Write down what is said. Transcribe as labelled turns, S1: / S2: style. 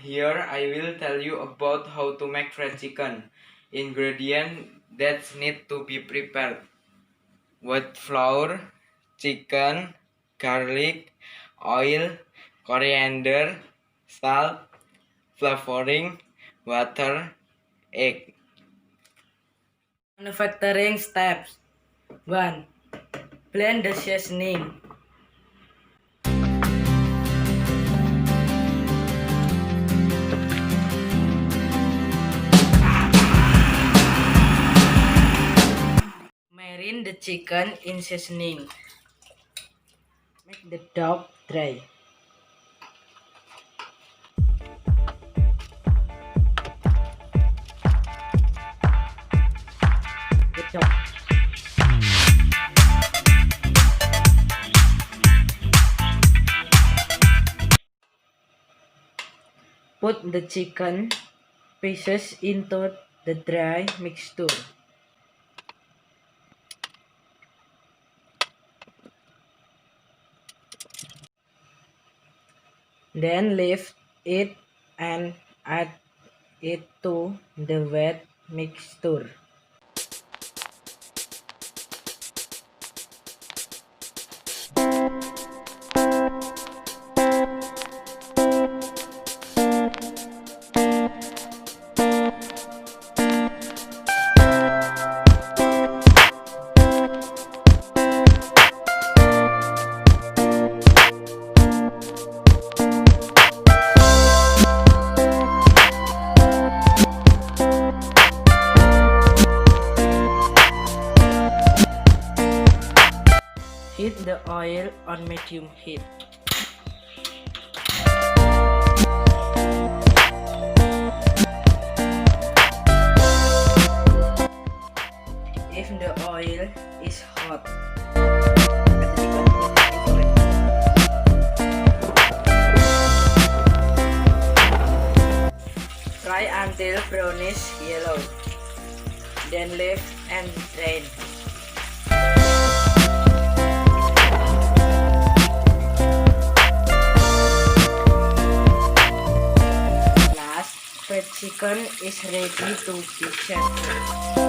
S1: Here I will tell you about how to make fried chicken. Ingredients that need to be prepared: white flour, chicken, garlic, oil, coriander, salt, flavoring, water, egg.
S2: Manufacturing steps. 1. Blend the seasoning. Marine the chicken in seasoning. Make the dough dry. The dough. Put the chicken pieces into the dry mixture. Then lift it and add it to the wet mixture. Heat the oil on medium heat. If the oil is hot, fry until brownish yellow. Then lift and drain. Fried chicken is ready to be served.